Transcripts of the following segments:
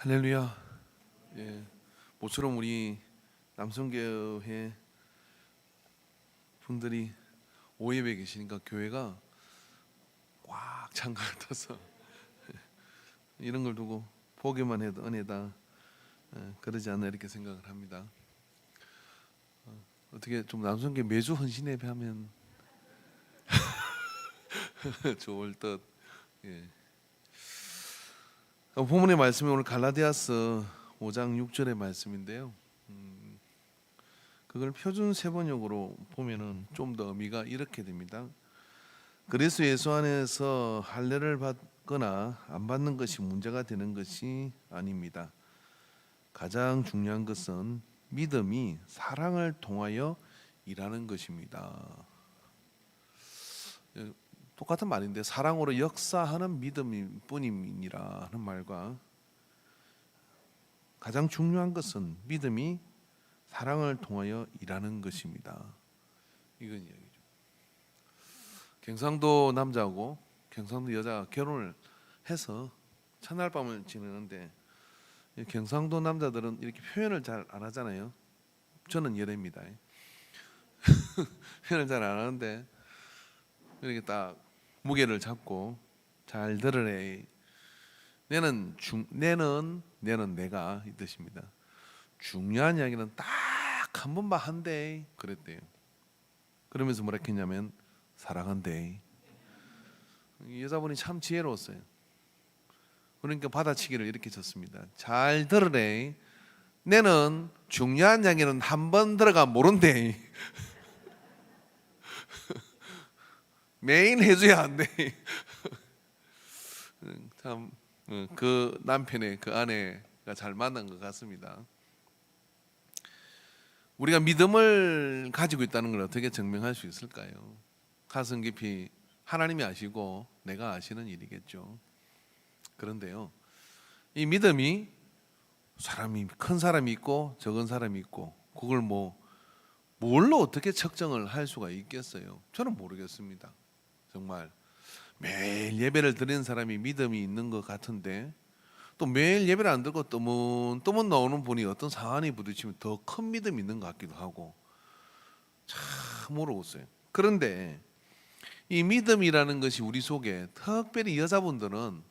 할렐루야. 예, 모처럼 우리 남성교회 분들이 5예배 계시니까 교회가 꽉 찬 것 같아서 이런 걸 두고 보기만 해도 은혜다, 그러지 않나 이렇게 생각을 합니다. 어떻게 좀 남성교회 매주 헌신 예배하면 좋을 듯. 예. 본문의 말씀이 오늘 갈라디아서 5장 6절의 말씀인데요. 그걸 표준 세번역으로 보면은 좀 더 의미가 이렇게 됩니다. 그리스도 예수 안에서 할례를 받거나 안 받는 것이 문제가 되는 것이 아닙니다. 가장 중요한 것은 믿음이 사랑을 통하여 일하는 것입니다. 똑같은 말인데 사랑으로 역사하는 믿음일 뿐이니라 하는 말과 가장 중요한 것은 믿음이 사랑을 통하여 일하는 것입니다. 이건 이야기죠. 경상도 남자하고 경상도 여자가 결혼을 해서 첫날 밤을 지내는데 경상도 남자들은 이렇게 표현을 잘 안 하잖아요. 저는 예래입니다. 표현을 잘 안 하는데 이렇게 딱 무게를 잡고 잘 들으래. 내는 내가 이 뜻입니다. 중요한 이야기는 딱 한 번만 한대 그랬대요. 그러면서 뭐라 했냐면 사랑한대. 이 여자분이 참 지혜로웠어요. 그러니까 받아치기를 이렇게 쳤습니다. 잘 들으래. 내는 중요한 이야기는 한 번 들어가 모른대. 매일 해줘야 한대. 참 그 남편의 그 아내가 잘 만난 것 같습니다. 우리가 믿음을 가지고 있다는 걸 어떻게 증명할 수 있을까요? 가슴 깊이 하나님이 아시고 내가 아시는 일이겠죠. 그런데요, 이 믿음이 사람이 큰 사람이 있고 적은 사람이 있고 그걸 뭘로 어떻게 측정을 할 수가 있겠어요? 저는 모르겠습니다. 정말 매일 예배를 드리는 사람이 믿음이 있는 것 같은데 또 매일 예배를 안 드리고 뜨문뜨문 나오는 분이 어떤 상황이 부딪히면 더 큰 믿음이 있는 것 같기도 하고 참 모르겠어요. 그런데 이 믿음이라는 것이 우리 속에 특별히 여자분들은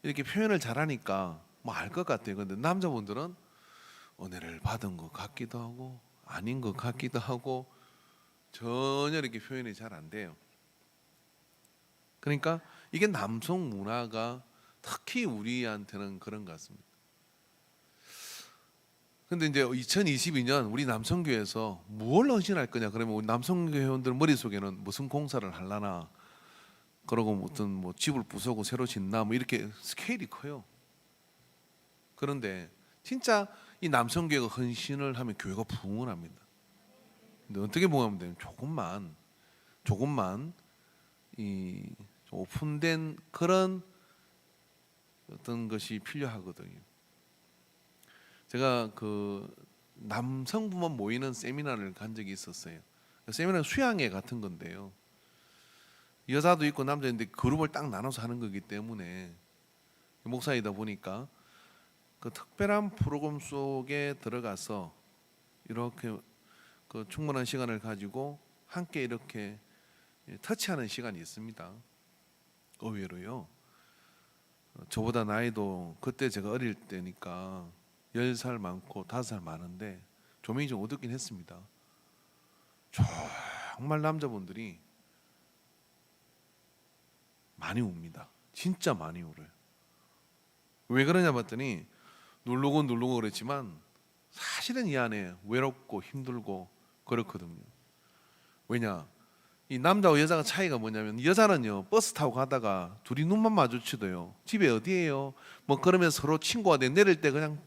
이렇게 표현을 잘하니까 알 것 같아요. 그런데 남자분들은 은혜를 받은 것 같기도 하고 아닌 것 같기도 하고 전혀 이렇게 표현이 잘 안 돼요. 그러니까 이게 남성 문화가 특히 우리한테는 그런 것 같습니다. 근데 이제 2022년 우리 남성교회에서 무엇을 헌신할 거냐 그러면 우리 남성교회 회원들 머릿속에는 무슨 공사를 하려나, 그러고 어떤 집을 부수고 새로 짓나 이렇게 스케일이 커요. 그런데 진짜 이 남성교회가 헌신을 하면 교회가 부흥을 합니다. 근데 어떻게 부흥하면 되면 조금만 이 오픈된 그런 어떤 것이 필요하거든요. 제가 그 남성부만 모이는 세미나를 간 적이 있었어요. 그 세미나는 수양회 같은 건데요. 여자도 있고 남자인데 그룹을 딱 나눠서 하는 거기 때문에 목사이다 보니까 그 특별한 프로그램 속에 들어가서 이렇게 그 충분한 시간을 가지고 함께 이렇게 터치하는 시간이 있습니다. 의외로요. 저보다 나이도 그때 제가 어릴 때니까 10살 많고 5살 많은데 조명이 좀 어둡긴 했습니다. 정말 남자분들이 많이 웁니다. 진짜 많이 울어요. 왜 그러냐 봤더니 누르고 그랬지만 사실은 이 안에 외롭고 힘들고 그렇거든요. 왜냐? 이 남자와 여자가 차이가 뭐냐면 여자는요 버스 타고 가다가 둘이 눈만 마주치도요 집에 어디예요? 그러면 서로 친구가 내릴 때 그냥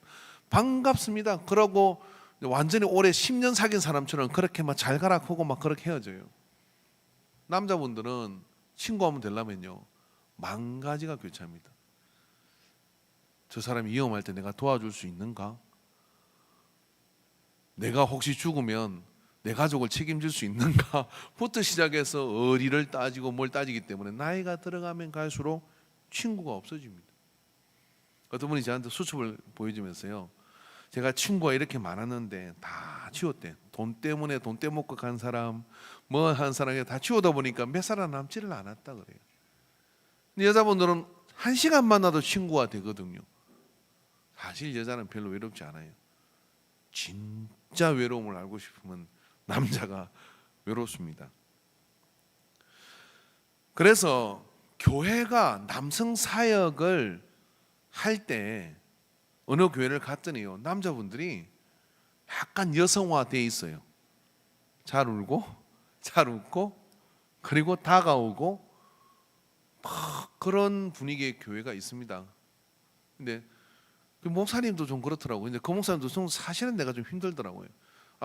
반갑습니다. 그러고 완전히 오래 10년 사귄 사람처럼 그렇게 잘 가라 하고 그렇게 헤어져요. 남자분들은 친구하면 되려면요 10,000가지가 교차합니다. 저 사람이 위험할 때 내가 도와줄 수 있는가? 내가 혹시 죽으면 내 가족을 책임질 수 있는가부터 시작해서 의리를 따지고 뭘 따지기 때문에 나이가 들어가면 갈수록 친구가 없어집니다. 어떤 분이 저한테 수첩을 보여주면서요, 제가 친구가 이렇게 많았는데 다 치웠대. 돈 때문에 돈 떼먹고 간 사람, 뭐 한 사람이 다 치우다 보니까 몇 사람 남지를 않았다 그래요. 근데 여자분들은 1시간 만나도 친구가 되거든요. 사실 여자는 별로 외롭지 않아요. 진짜 외로움을 알고 싶으면 남자가 외롭습니다. 그래서 교회가 남성 사역을 할 때 어느 교회를 갔더니요, 남자분들이 약간 여성화되어 있어요. 잘 울고 잘 웃고 그리고 다가오고 막 그런 분위기의 교회가 있습니다. 근데 그 목사님도 좀 그렇더라고요. 근데 그 목사님도 좀 사실은 내가 좀 힘들더라고요.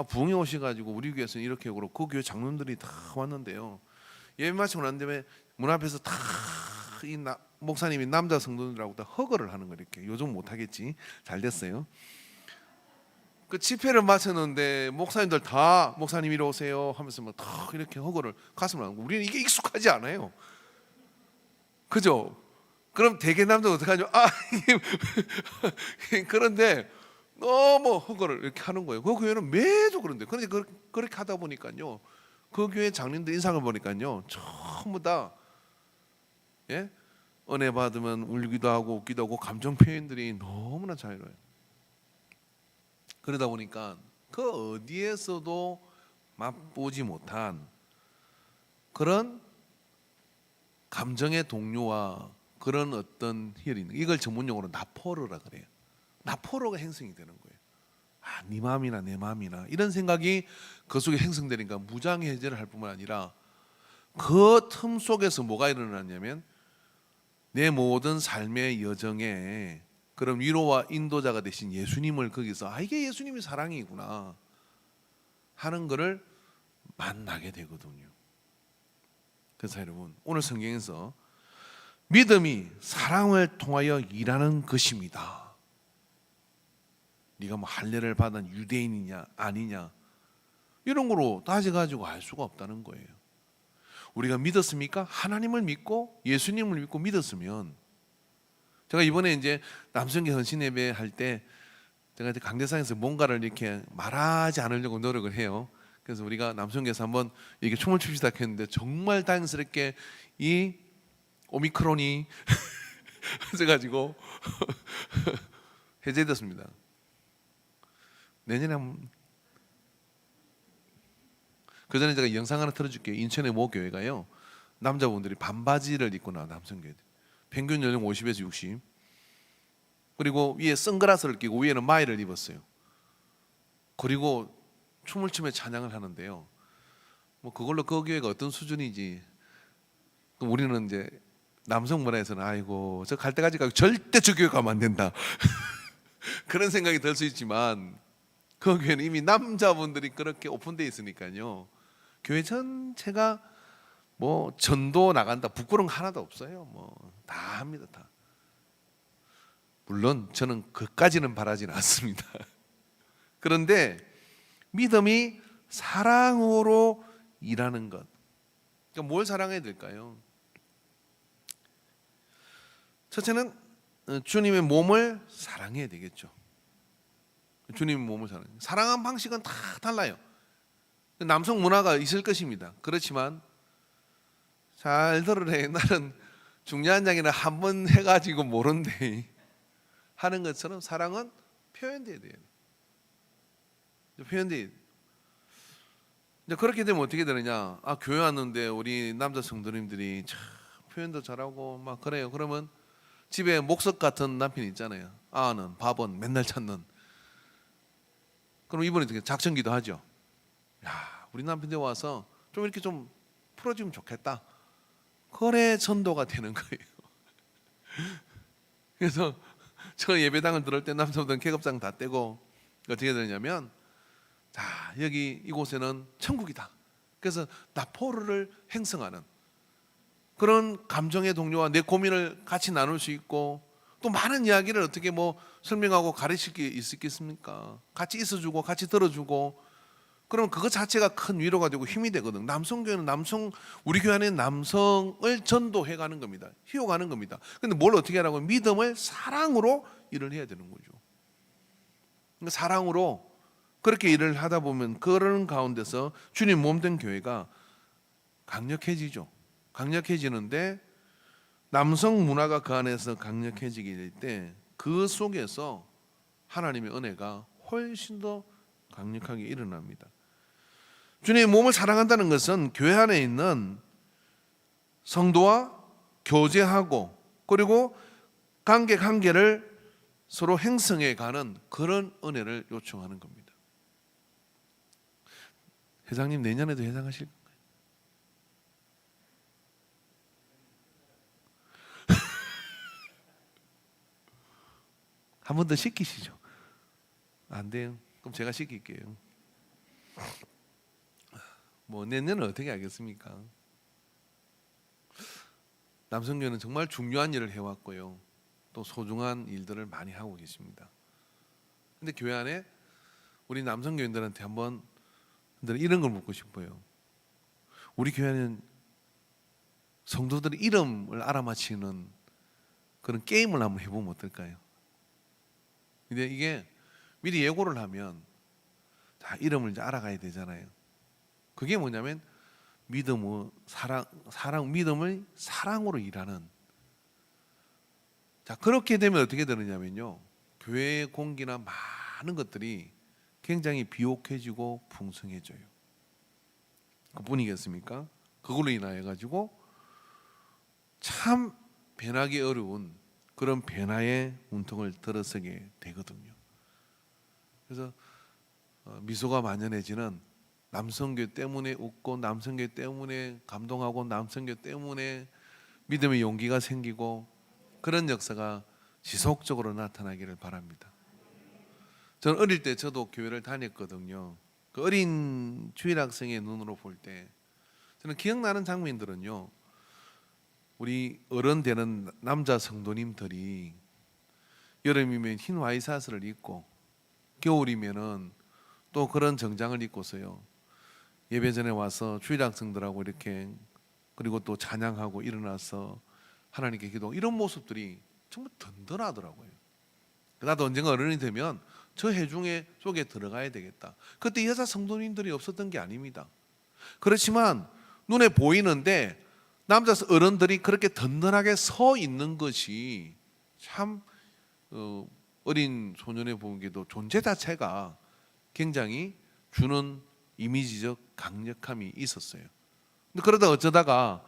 부흥에 오셔가지고 우리 교회에서는 이렇게 그러고 그 교회 장로님들이 다 왔는데요, 예배 마치고 난 다음에 문 앞에서 다 이 목사님이 남자 성도들하고 다 허거를 하는 거 이렇게. 요즘 못 하겠지. 잘 됐어요. 그 집회를 마쳤는데 목사님들 다 목사님 이리 오세요 하면서 막 다 이렇게 허거를 가슴을 안고. 우리는 이게 익숙하지 않아요. 그죠? 그럼 대개 남자는 어떡하죠? 그런데 너무 허거를 이렇게 하는 거예요. 그 교회는 매주 그런데. 그런데 그렇게 하다 보니까요, 그 교회 장님들 인상을 보니까요, 전부 다 은혜 받으면 울기도 하고 웃기도 하고 감정 표현들이 너무나 자유로워요. 그러다 보니까 그 어디에서도 맛보지 못한 그런 감정의 동요와 그런 어떤 히어링, 이걸 전문용어로 나포르라 그래요. 나포르가 형성이 되는 거예요. 네 마음이나 내 마음이나 이런 생각이 그 속에 형성되니까 무장해제를 할 뿐만 아니라 그 틈 속에서 뭐가 일어나냐면 내 모든 삶의 여정에 그런 위로와 인도자가 되신 예수님을 거기서 이게 예수님의 사랑이구나 하는 것을 만나게 되거든요. 그래서 여러분, 오늘 성경에서 믿음이 사랑을 통하여 일하는 것입니다. 네가 뭐 할례를 받은 유대인이냐 아니냐 이런 거로 따져가지고 알 수가 없다는 거예요. 우리가 믿었습니까? 하나님을 믿고 예수님을 믿고 믿었으면, 제가 이번에 이제 남성계 헌신 예배 할 때 제가 이제 강대상에서 뭔가를 이렇게 말하지 않으려고 노력을 해요. 그래서 우리가 남성계에서 한번 이렇게 춤을 춥시다 했는데 정말 다행스럽게 이 오미크론이 그래가지고 해제됐습니다. 내년에 한번. 그 전에 제가 영상 하나 틀어줄게요. 인천의 모 교회가요, 남자분들이 반바지를 입고 나와. 남성교회 평균 연령 50에서 60, 그리고 위에 선글라스를 끼고 위에는 마이를 입었어요. 그리고 춤을 추며 찬양을 하는데요, 뭐 그걸로 그 교회가 어떤 수준인지, 우리는 이제 남성 문화에서는 아이고 저 갈 때까지 가고 절대 저 교회 가면 안 된다 그런 생각이 들 수 있지만, 그 교회는 이미 남자분들이 그렇게 오픈되어 있으니까요, 교회 전체가 뭐 전도 나간다 부끄러운 거 하나도 없어요. 뭐 다 합니다. 다. 물론 저는 그까지는 바라지는 않습니다. 그런데 믿음이 사랑으로 일하는 것, 그러니까 뭘 사랑해야 될까요? 첫째는 주님의 몸을 사랑해야 되겠죠. 주님의 몸을 사랑하는 방식은 다 달라요. 남성 문화가 있을 것입니다. 그렇지만 잘 들으래, 나는 중요한 이야기는 한 번 해가지고 모른대 하는 것처럼 사랑은 표현돼야 돼요. 표현돼야 돼요. 이제 그렇게 되면 어떻게 되느냐? 교회 왔는데 우리 남자 성도님들이 참 표현도 잘하고 막 그래요. 그러면 집에 목석 같은 남편이 있잖아요. 아는 밥은 맨날 찾는. 그럼 이분이 어떻게 작전기도 하죠. 야, 우리 남편이 와서 좀 이렇게 좀 풀어주면 좋겠다. 그래 전도가 되는 거예요. 그래서 저 예배당을 들을 때 남성들은 계급장 다 떼고 어떻게 되냐면, 자 여기 이곳에는 천국이다. 그래서 나포르를 형성하는 그런 감정의 동료와 내 고민을 같이 나눌 수 있고, 또 많은 이야기를 어떻게 뭐 설명하고 가르칠 게 있겠습니까? 같이 있어주고 같이 들어주고, 그러면 그것 자체가 큰 위로가 되고 힘이 되거든. 남성교회는 우리 교회 안에 남성을 전도해 가는 겁니다. 희워가는 겁니다. 근데 뭘 어떻게 하라고? 믿음을 사랑으로 일을 해야 되는 거죠. 그러니까 사랑으로 그렇게 일을 하다 보면 그런 가운데서 주님 몸된 교회가 강력해지죠. 강력해지는데 남성 문화가 그 안에서 강력해지게 될 때 그 속에서 하나님의 은혜가 훨씬 더 강력하게 일어납니다. 주님의 몸을 사랑한다는 것은 교회 안에 있는 성도와 교제하고 그리고 관계를 서로 형성해 가는 그런 은혜를 요청하는 겁니다. 회장님 내년에도 회장하실 거예요? 한 번 더 시키시죠. 안 돼요. 그럼 제가 시킬게요. 뭐 내년은 어떻게 하겠습니까? 남성교회는 정말 중요한 일을 해왔고요. 또 소중한 일들을 많이 하고 계십니다. 근데 교회 안에 우리 남성교인들한테 한번 이런 걸 묻고 싶어요. 우리 교회는 성도들의 이름을 알아맞히는 그런 게임을 한번 해보면 어떨까요? 근데 이게 미리 예고를 하면 다 이름을 이제 알아가야 되잖아요. 그게 뭐냐면 믿음을 믿음을 사랑으로 일하는. 자, 그렇게 되면 어떻게 되느냐면요, 교회의 공기나 많은 것들이 굉장히 비옥해지고 풍성해져요. 그뿐이겠습니까? 그걸로 인하여 가지고 참 변하기 어려운 그런 변화의 문턱을 들어서게 되거든요. 그래서 미소가 만연해지는 남성교 때문에 웃고 남성교 때문에 감동하고 남성교 때문에 믿음의 용기가 생기고 그런 역사가 지속적으로 나타나기를 바랍니다. 저는 어릴 때 저도 교회를 다녔거든요. 그 어린 주일학생의 눈으로 볼 때 저는 기억나는 장면들은요, 우리 어른 되는 남자 성도님들이 여름이면 흰 와이셔츠를 입고 겨울이면은 또 그런 정장을 입고서요 예배 전에 와서 주일학생들하고 이렇게 그리고 또 찬양하고 일어나서 하나님께 기도, 이런 모습들이 정말 든든하더라고요. 나도 언젠가 어른이 되면 저 회중의 속에 들어가야 되겠다. 그때 여자 성도님들이 없었던 게 아닙니다. 그렇지만 눈에 보이는데 남자 어른들이 그렇게 든든하게 서 있는 것이 참 어린 소년의 보기에도 존재 자체가 굉장히 주는 이미지적 강력함이 있었어요. 근데 그러다 어쩌다가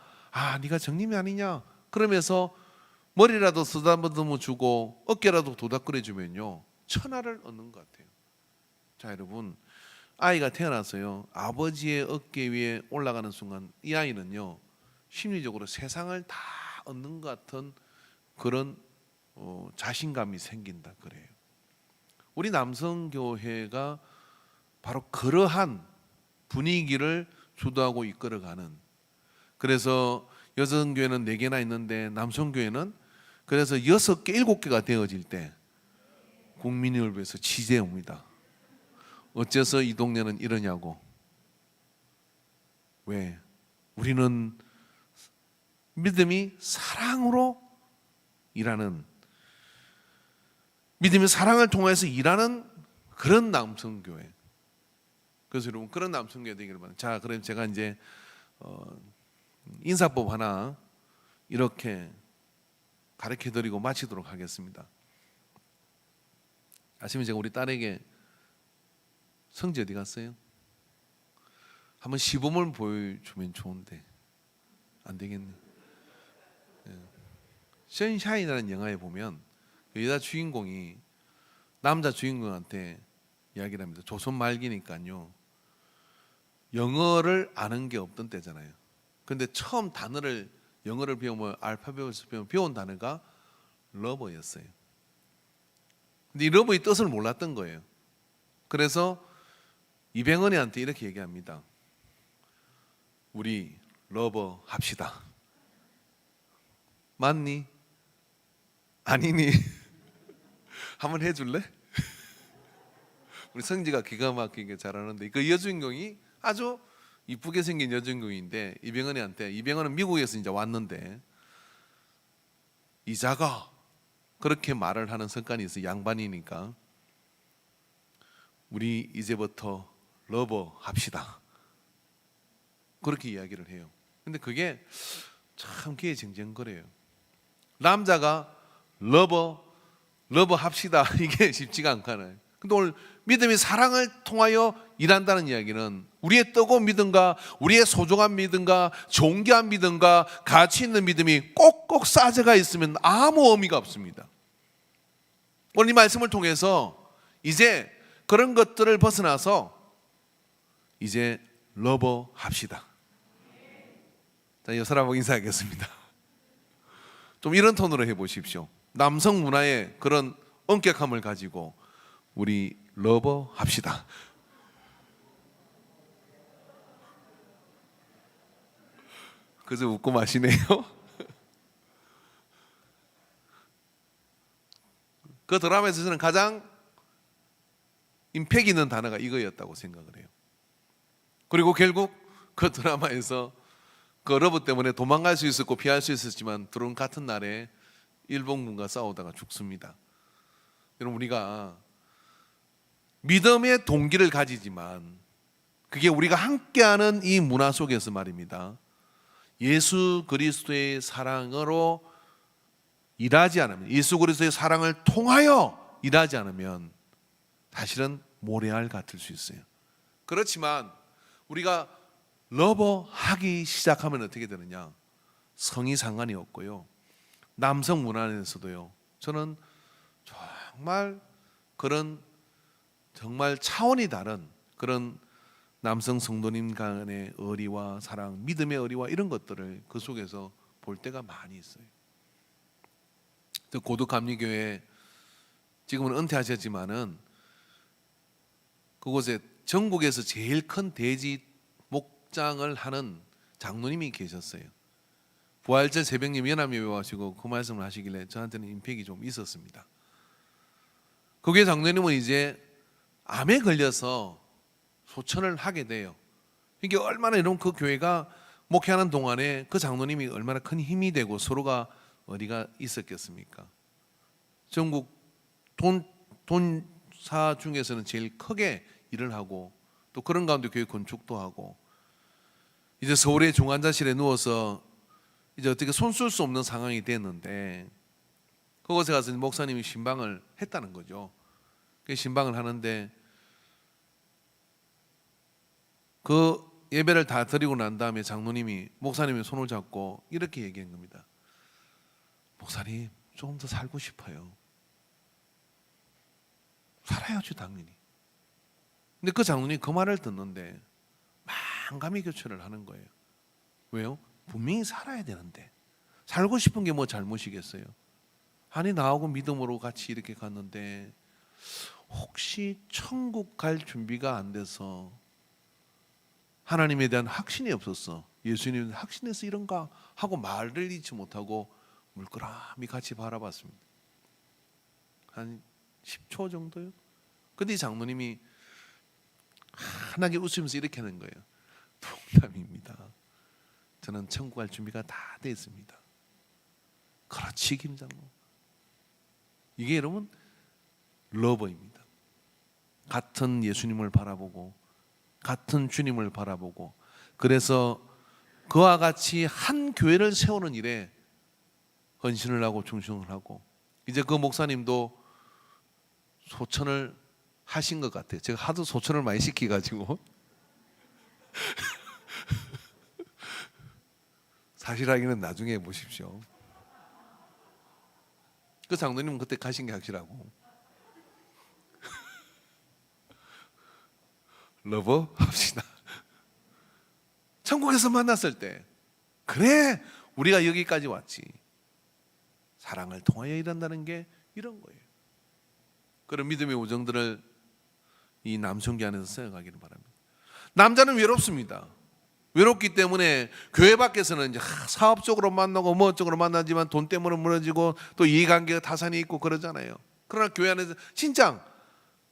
네가 정림이 아니냐 그러면서 머리라도 쓰다듬어 주고 어깨라도 도닥거려 주면요 천하를 얻는 것 같아요. 자, 여러분, 아이가 태어나서요 아버지의 어깨 위에 올라가는 순간 이 아이는요 심리적으로 세상을 다 얻는 것 같은 그런 자신감이 생긴다 그래요. 우리 남성교회가 바로 그러한 분위기를 주도하고 이끌어가는, 그래서 여성교회는 4개나 있는데 남성교회는 그래서 6개, 7개가 되어질 때 국민을 위해서 지지해 옵니다. 어째서 이 동네는 이러냐고. 왜? 우리는 믿음이 사랑으로 일하는, 믿음이 사랑을 통해서 일하는 그런 남성교회. 그래서 여러분 그런 남성교회 되기를 바랍니다. 자, 그럼 제가 이제 인사법 하나 이렇게 가르쳐드리고 마치도록 하겠습니다. 아침에 제가 우리 딸에게 성지 어디 갔어요? 한번 시범을 보여주면 좋은데 안 되겠네. 션샤인이라는 영화에 보면 그 여자 주인공이 남자 주인공한테 이야기를 합니다. 조선 말기니까요 영어를 아는 게 없던 때잖아요. 근데 처음 단어를 영어를 배우면 알파벳을 배운 단어가 러버였어요. 근데 이 러버의 뜻을 몰랐던 거예요. 그래서 이병헌이한테 이렇게 얘기합니다. 우리 러버 합시다. 맞니? 아니니? 한번 해줄래? 우리 성지가 기가 막히게 잘하는데 그 여주인공이 아주 이쁘게 생긴 여주인공인데 이병헌은 미국에서 이제 왔는데 이자가 그렇게 말을 하는 습관이 있어. 양반이니까 우리 이제부터 러버 합시다 그렇게 이야기를 해요. 근데 그게 참 기회쟁쟁거려요. 남자가 러버 합시다 이게 쉽지가 않잖아요. 근데 오늘 믿음이 사랑을 통하여 일한다는 이야기는 우리의 뜨거운 믿음과 우리의 소중한 믿음과 존귀한 믿음과 가치 있는 믿음이 꼭꼭 싸져가 있으면 아무 의미가 없습니다. 오늘 이 말씀을 통해서 이제 그런 것들을 벗어나서 이제 러버 합시다. 자, 여사람하고 인사하겠습니다. 좀 이런 톤으로 해보십시오. 남성 문화의 그런 엄격함을 가지고 우리 러버 합시다. 그저 웃고 마시네요. 그 드라마에서 저는 가장 임팩 있는 단어가 이거였다고 생각을 해요. 그리고 결국 그 드라마에서 그 러버 때문에 도망갈 수 있었고 피할 수 있었지만 들어온 같은 날에 일본군과 싸우다가 죽습니다. 여러분, 우리가 믿음의 동기를 가지지만 그게 우리가 함께하는 이 문화 속에서 말입니다, 예수 그리스도의 사랑으로 일하지 않으면, 예수 그리스도의 사랑을 통하여 일하지 않으면 사실은 모래알 같을 수 있어요. 그렇지만 우리가 러버 하기 시작하면 어떻게 되느냐, 성이 상관이 없고요, 남성 문화에서도요, 저는 정말 그런 정말 차원이 다른 그런 남성 성도님 간의 의리와 사랑, 믿음의 의리와 이런 것들을 그 속에서 볼 때가 많이 있어요. 고덕감리교회 지금은 은퇴하셨지만은 그곳에 전국에서 제일 큰 대지 목장을 하는 장로님이 계셨어요. 부활절 새벽님 연합예배 하시고 그 말씀을 하시길래 저한테는 임팩이 좀 있었습니다. 그 교회 장로님은 이제 암에 걸려서 소천을 하게 돼요. 이게 얼마나 이런 그 교회가 목회하는 동안에 그 장로님이 얼마나 큰 힘이 되고 서로가 어디가 있었겠습니까? 전국 돈사 중에서는 제일 크게 일을 하고 또 그런 가운데 교회 건축도 하고 이제 서울의 중환자실에 누워서 이제 어떻게 손 쓸 수 없는 상황이 됐는데 그곳에 가서 목사님이 신방을 했다는 거죠. 그 신방을 하는데 그 예배를 다 드리고 난 다음에 장로님이 목사님의 손을 잡고 이렇게 얘기한 겁니다. 목사님, 조금 더 살고 싶어요. 살아야죠, 당연히. 근데 그 장로님이 그 말을 듣는데 만감이 교체를 하는 거예요. 왜요? 분명히 살아야 되는데 살고 싶은 게 뭐 잘못이겠어요? 아니, 나하고 믿음으로 같이 이렇게 갔는데 혹시 천국 갈 준비가 안 돼서 하나님에 대한 확신이 없었어, 예수님에 대한 확신해서 이런가 하고 말을 잃지 못하고 물끄러미 같이 바라봤습니다. 한 10초 정도요. 근데 이 장로님이 환하게 웃으면서 이렇게 하는 거예요. 농담입니다. 저는 천국 갈 준비가 다 돼 있습니다. 그렇지, 김장로. 이게 여러분 러버입니다. 같은 예수님을 바라보고 같은 주님을 바라보고 그래서 그와 같이 한 교회를 세우는 일에 헌신을 하고 충성을 하고 이제 그 목사님도 소천을 하신 것 같아요. 제가 하도 소천을 많이 시켜가지고 사실 확인은 나중에 보십시오. 그 장로님은 그때 가신 게 확실하고 러버 합시다. 천국에서 만났을 때 그래 우리가 여기까지 왔지. 사랑을 통하여 일한다는 게 이런 거예요. 그런 믿음의 우정들을 이 남성기 안에서 생각하기를 바랍니다. 남자는 외롭습니다. 외롭기 때문에 교회 밖에서는 이제 사업적으로 만나고 뭐적으로 만나지만 돈 때문에 무너지고 또 이해관계가 타산이 있고 그러잖아요. 그러나 교회 안에서 진짜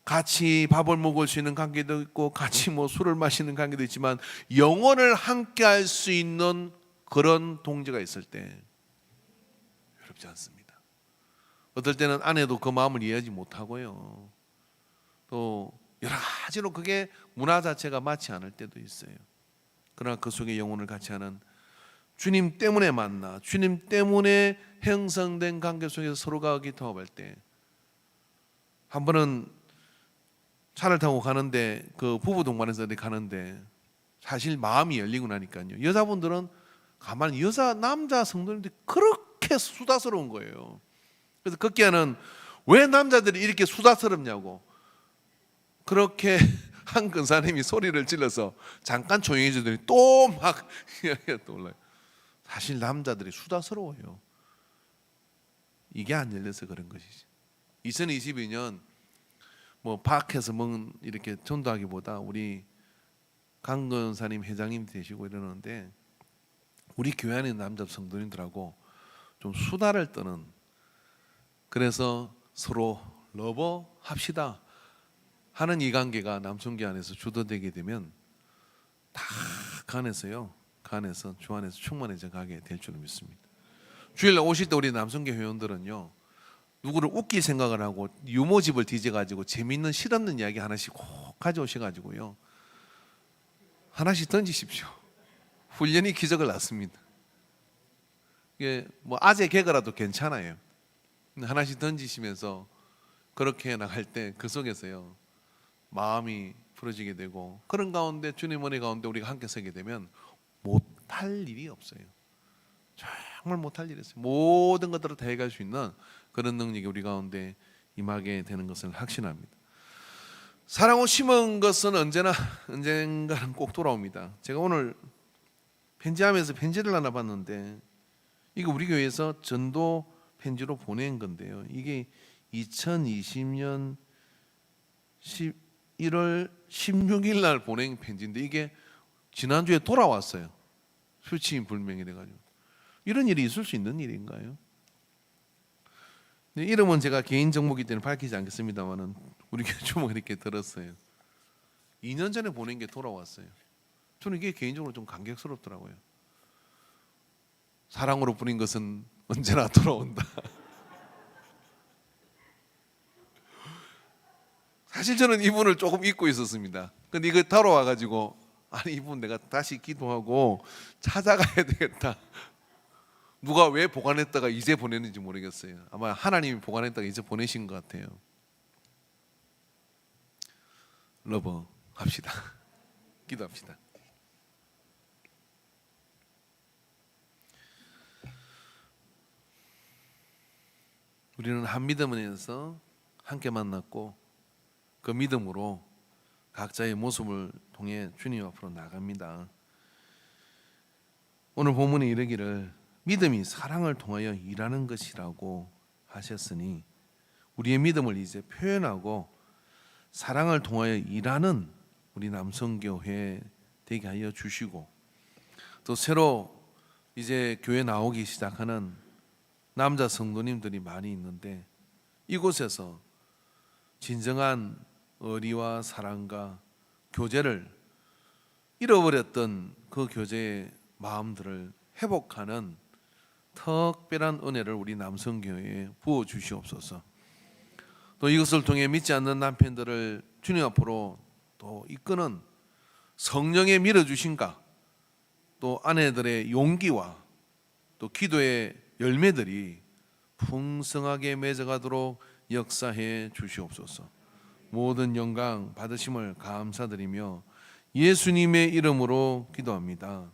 같이 밥을 먹을 수 있는 관계도 있고 같이 뭐 술을 마시는 관계도 있지만 영혼을 함께 할 수 있는 그런 동지가 있을 때 외롭지 않습니다. 어떨 때는 아내도 그 마음을 이해하지 못하고요. 또 여러 가지로 그게 문화 자체가 맞지 않을 때도 있어요. 그러나 그 속에 영혼을 같이 하는 주님 때문에 만나 주님 때문에 형성된 관계 속에서 서로가 기도할 때 한 번은 차를 타고 가는데 그 부부 동반해서 어디 가는데 사실 마음이 열리고 나니까요. 여자분들은 가만히 남자 성도님들이 그렇게 수다스러운 거예요. 그래서 걷기에는 왜 남자들이 이렇게 수다스럽냐고 그렇게 한 근사님이 소리를 질러서 잠깐 조용해지더니 또 막 이야기가 떠올라요. 사실 남자들이 수다스러워요. 이게 안 열려서 그런 것이지. 2022년 뭐 밖에서 이렇게 전도하기보다 우리 강건사님 회장님 되시고 이러는데 우리 교회 안에 남자 성도님들하고 좀 수다를 떠는, 그래서 서로 러버 합시다 하는 이 관계가 남성교 안에서 주도되게 되면 다 그 안에서요, 그 안에서 주 안에서 충만해져 가게 될 줄 믿습니다. 주일날 오실 때 우리 남성교 회원들은요, 누구를 웃길 생각을 하고 유머집을 뒤져가지고 재밌는 실없는 이야기 하나씩 꼭 가져오셔가지고요 하나씩 던지십시오. 훈련이 기적을 낳습니다. 이게 뭐 아재 개그라도 괜찮아요. 하나씩 던지시면서 그렇게 나갈 때 그 속에서요 마음이 풀어지게 되고, 그런 가운데 주님 은혜 가운데 우리가 함께 서게 되면 못할 일이 없어요. 정말 못할 일이 없어요. 모든 것들을 다 해갈 수 있는 그런 능력이 우리 가운데 임하게 되는 것을 확신합니다. 사랑을 심은 것은 언젠가는 꼭 돌아옵니다. 제가 오늘 편지하면서 편지를 하나 봤는데 이거 우리 교회에서 전도 편지로 보낸 건데요. 이게 2020년 11월 16일 날 보낸 편지인데 이게 지난주에 돌아왔어요. 수치불명이 돼가지고. 이런 일이 있을 수 있는 일인가요? 이름은 제가 개인 정보이기 때문에 밝히지 않겠습니다만은 우리 교회 주먹 이렇게 들었어요. 2년 전에 보낸 게 돌아왔어요. 저는 이게 개인적으로 좀 감격스럽더라고요. 사랑으로 뿌린 것은 언제나 돌아온다. 사실 저는 이분을 조금 잊고 있었습니다. 근데 이거 돌아와가지고 아니 이분 내가 다시 기도하고 찾아가야 되겠다. 누가 왜 보관했다가 이제 보냈는지 모르겠어요. 아마 하나님이 보관했다가 이제 보내신 것 같아요. 러버 합시다. 기도합시다. 우리는 한 믿음에서 함께 만났고 그 믿음으로 각자의 모습을 통해 주님 앞으로 나갑니다. 오늘 본문에 이르기를 믿음이 사랑을 통하여 일하는 것이라고 하셨으니 우리의 믿음을 이제 표현하고 사랑을 통하여 일하는 우리 남성교회 되게 하여 주시고, 또 새로 이제 교회 나오기 시작하는 남자 성도님들이 많이 있는데 이곳에서 진정한 의리와 사랑과 교제를 잃어버렸던 그 교제의 마음들을 회복하는 특별한 은혜를 우리 남성교회에 부어 주시옵소서. 또 이것을 통해 믿지 않는 남편들을 주님 앞으로 또 이끄는 성령의 밀어주신가, 또 아내들의 용기와 또 기도의 열매들이 풍성하게 맺어가도록 역사해 주시옵소서. 모든 영광 받으심을 감사드리며 예수님의 이름으로 기도합니다.